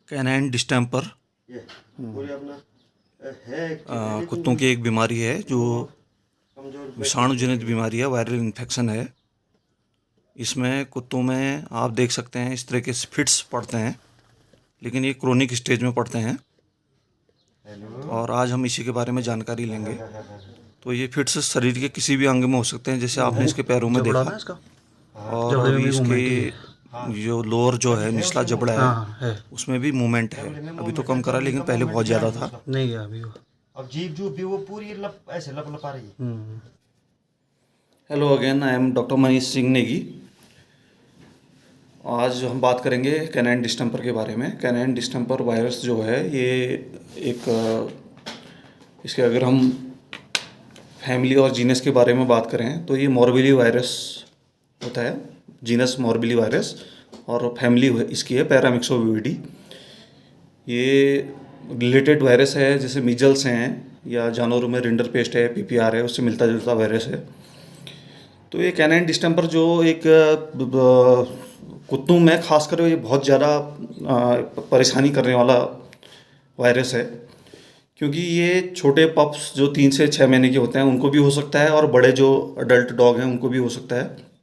Canine distemper कुत्तों की एक बीमारी है जो विषाणु जनित बीमारी है, वायरल इन्फेक्शन है। इसमें कुत्तों में आप देख सकते हैं इस तरह के फिट्स पड़ते हैं, लेकिन ये क्रोनिक स्टेज में पड़ते हैं और आज हम इसी के बारे में जानकारी लेंगे। तो ये फिट्स शरीर के किसी भी अंग में हो सकते हैं, जैसे आपने इसके पैरों में देखा, और अभी इसके जो लोअर जो है निचला जबड़ा है उसमें भी मूवमेंट है। अभी तो कम करा, लेकिन पहले बहुत ज़्यादा था। नहीं गया अभी वो। अब जीभ जो भी वो पूरी ऐसे लपा रही है। Hello again, I am doctor Manish Singh Negi. आज हम बात करेंगे कैनाइन डिस्टेम्पर के बारे में। कैनाइन डिस्टेम्पर वायरस जो है ये इसके अगर हम फैमिली और जीनस के बारे में बात करें तो ये मोरबिली वायरस होता है, जीनस मोरबिली वायरस, और फैमिली इसकी है पैरामिक्सोविविडी। ये रिलेटेड वायरस है, जैसे मीजल्स हैं या जानवरों में रिंडर पेस्ट है, पीपीआर है, उससे मिलता जुलता वायरस है। तो ये कैनाइन डिस्टेम्पर जो एक कुत्तों में खासकर ये बहुत ज़्यादा परेशानी करने वाला वायरस है, क्योंकि ये छोटे पप्स जो 3 से 6 महीने के होते हैं उनको भी हो सकता है, और बड़े जो अडल्ट डॉग हैं उनको भी हो सकता है।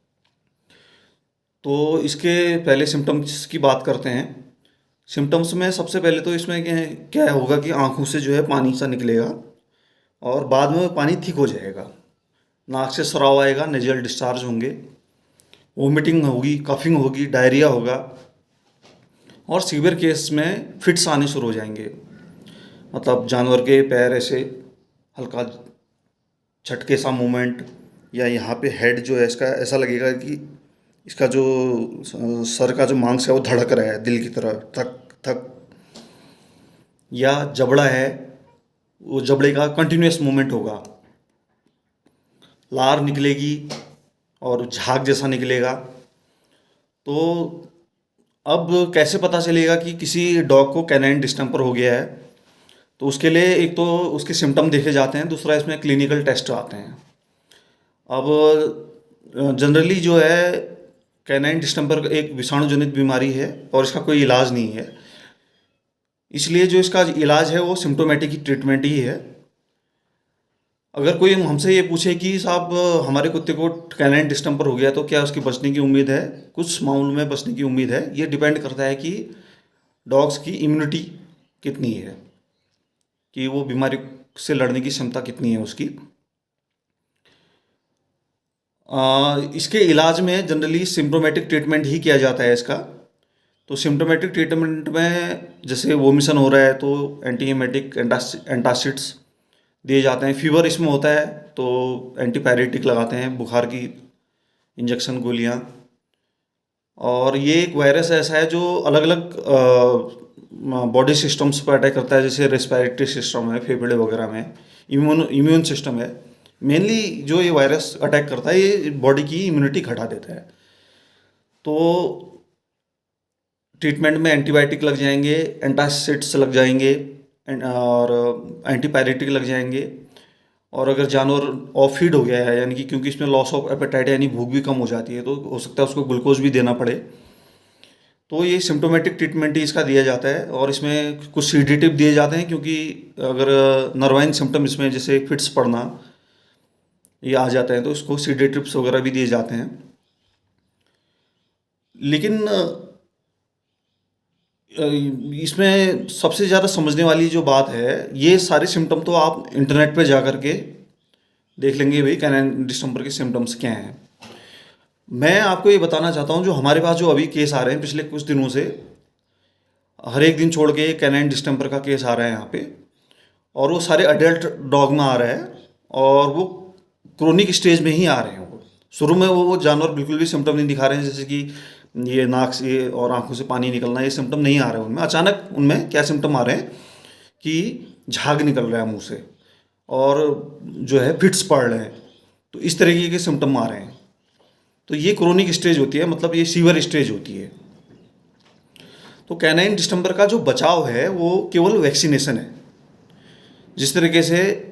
तो इसके पहले सिम्टम्स की बात करते हैं। सिम्टम्स में सबसे पहले तो इसमें क्या होगा कि आँखों से जो है पानी सा निकलेगा और बाद में वो पानी थिक हो जाएगा, नाक से स्राव आएगा, नेजल डिस्चार्ज होंगे, वोमिटिंग होगी, कफिंग होगी, डायरिया होगा, और सीवियर केस में फिट्स आने शुरू हो जाएंगे। मतलब जानवर के पैर ऐसे हल्का झटके सा मूवमेंट, या यहाँ पे हेड जो है इसका ऐसा लगेगा कि इसका जो सर का जो मांस है वो धड़क रहा है दिल की तरह, थक थक। या जबड़ा है, वो जबड़े का कंटिन्यूस मूवमेंट होगा, लार निकलेगी और झाग जैसा निकलेगा। तो अब कैसे पता चलेगा कि किसी डॉग को कैनाइन डिस्टेम्पर हो गया है? तो उसके लिए एक तो उसके सिम्टम देखे जाते हैं, दूसरा इसमें क्लिनिकल टेस्ट आते हैं। अब जनरली जो है कैनाइन डिस्टेम्पर एक विषाणु जनित बीमारी है और इसका कोई इलाज नहीं है, इसलिए जो इसका इलाज है वो सिम्टोमेटिक ट्रीटमेंट ही है। अगर कोई हमसे ये पूछे कि साहब हमारे कुत्ते को कैनाइन डिस्टेम्पर हो गया तो क्या उसकी बचने की उम्मीद है? कुछ मामलों में बचने की उम्मीद है। ये डिपेंड करता है कि डॉग्स की इम्यूनिटी कितनी है, कि वो बीमारी से लड़ने की क्षमता कितनी है उसकी। इसके इलाज में जनरली सिम्प्टोमेटिक ट्रीटमेंट ही किया जाता है इसका। तो सिम्प्टोमेटिक ट्रीटमेंट में जैसे वोमिशन हो रहा है तो एंटीएमेटिक एंटासिड्स दिए जाते हैं। फीवर इसमें होता है तो एंटीपायरेटिक लगाते हैं, बुखार की इंजेक्शन, गोलियां। और ये एक वायरस ऐसा है जो अलग अलग बॉडी सिस्टम्स पर अटैक करता है, जैसे रेस्पिरेटरी सिस्टम है, फेफड़े वगैरह में, इम्यून सिस्टम है। मेनली जो ये वायरस अटैक करता है ये बॉडी की इम्यूनिटी घटा देता है। तो ट्रीटमेंट में एंटीबायोटिक लग जाएंगे, एंटासिड्स लग जाएंगे, और एंटीपायरेटिक लग जाएंगे। और अगर जानवर ऑफ फीड हो गया है, यानी कि क्योंकि इसमें लॉस ऑफ एपेटाइट यानी भूख भी कम हो जाती है, तो हो सकता है उसको ग्लूकोज भी देना पड़े। तो ये सिम्टोमेटिक ट्रीटमेंट ही इसका दिया जाता है। और इसमें कुछ सीडेटिव दिए जाते हैं, क्योंकि अगर नर्वाइन सिम्टम इसमें जैसे फिट्स पड़ना ये आ जाते हैं तो इसको सीडेटिव्स वगैरह भी दिए जाते हैं। लेकिन इसमें सबसे ज़्यादा समझने वाली जो बात है, ये सारे सिम्टम तो आप इंटरनेट पे जा कर के देख लेंगे भाई कैनाइन डिस्टेम्पर के सिम्टम्स क्या हैं। मैं आपको ये बताना चाहता हूँ, जो हमारे पास जो अभी केस आ रहे हैं पिछले कुछ दिनों से, हर एक दिन छोड़ के कैनाइन डिस्टेम्पर का केस आ रहा है यहाँ पे, और वो सारे अडल्ट डॉग में आ रहा है, और वो क्रोनिक स्टेज में ही आ रहे हैं। वो शुरू में वो जानवर बिल्कुल भी सिम्टम नहीं दिखा रहे हैं, जैसे कि ये नाक से और आंखों से पानी निकलना, ये सिम्टम नहीं आ रहे हैं उनमें। अचानक उनमें क्या सिम्टम आ रहे हैं कि झाग निकल रहा है मुंह से, और जो है फिट्स पड़ रहे हैं। तो इस तरीके के सिम्टम आ रहे हैं। तो ये क्रोनिक स्टेज होती है, मतलब ये सीवियर स्टेज होती है। तो कैनाइन डिस्टेम्पर का जो बचाव है वो केवल वैक्सीनेशन है। जिस तरीके से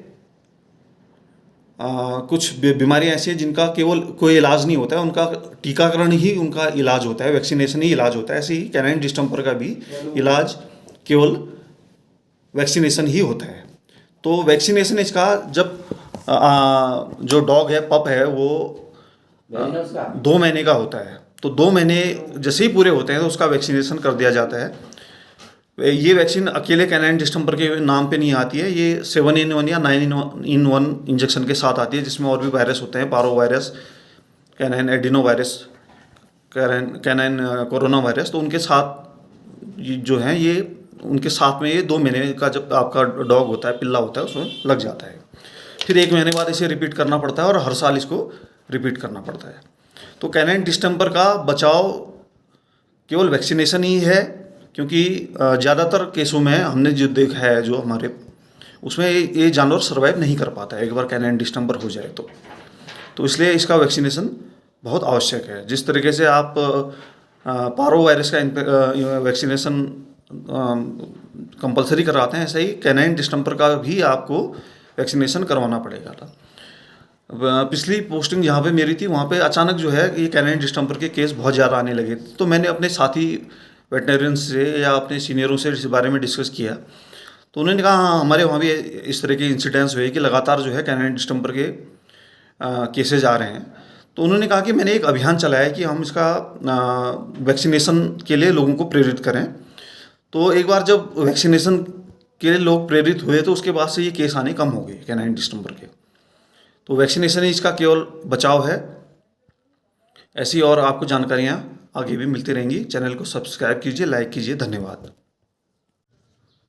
कुछ बीमारियां ऐसी हैं जिनका केवल कोई इलाज नहीं होता है, उनका टीकाकरण ही उनका इलाज होता है, वैक्सीनेशन ही इलाज होता है, ऐसे ही कैनाइन डिस्टेम्पर का भी इलाज केवल वैक्सीनेशन ही होता है। तो वैक्सीनेशन इसका जब जो डॉग है, पप है, वो 2 महीने का होता है, तो 2 महीने जैसे ही पूरे होते हैं तो उसका वैक्सीनेशन कर दिया जाता है। ये वैक्सीन अकेले कैनाइन डिस्टेंपर के नाम पे नहीं आती है, ये 7-in-1 या 9-in-1 इंजेक्शन के साथ आती है, जिसमें और भी वायरस होते हैं, parvo virus, canine adeno virus, canine corona virus. तो उनके साथ जो हैं ये उनके साथ में ये 2 महीने का जब आपका डॉग होता है, पिल्ला होता है, उसमें लग जाता है। फिर 1 महीने बाद इसे रिपीट करना पड़ता है और हर साल इसको रिपीट करना पड़ता है। तो कैनाइन डिस्टेंपर का बचाव केवल वैक्सीनेशन ही है, क्योंकि ज़्यादातर केसों में हमने जो देखा है, जो हमारे उसमें ये जानवर सर्वाइव नहीं कर पाता है एक बार कैनाइन डिस्टेंपर हो जाए तो इसलिए इसका वैक्सीनेशन बहुत आवश्यक है। जिस तरीके से आप पारो वायरस का वैक्सीनेशन कंपलसरी कराते हैं, ऐसे ही कैनाइन डिस्टेंपर का भी आपको वैक्सीनेशन करवाना पड़ेगा था। पिछली पोस्टिंग जहाँ पे मेरी थी, वहाँ पे अचानक जो है ये कैनाइन डिस्टेंपर के केस बहुत ज़्यादा आने लगे। तो मैंने अपने साथी वेटनरियन से या अपने सीनियरों से इस बारे में डिस्कस किया, तो उन्होंने कहा हाँ, हमारे वहाँ भी इस तरह के इंसिडेंट्स हुए कि लगातार जो है कैनाइन डिस्टेंपर के केसेज आ रहे हैं। तो उन्होंने कहा कि मैंने एक अभियान चलाया है कि हम इसका वैक्सीनेशन के लिए लोगों को प्रेरित करें। तो एक बार जब वैक्सीनेशन के लिए लोग प्रेरित हुए तो उसके बाद से ये केस आने कम हो गए कैनाइन डिस्टेंपर के। तो वैक्सीनेशन ही इसका केवल बचाव है। ऐसी और आपको जानकारियाँ आगे भी मिलती रहेंगी। चैनल को सब्सक्राइब कीजिए, लाइक कीजिए। धन्यवाद।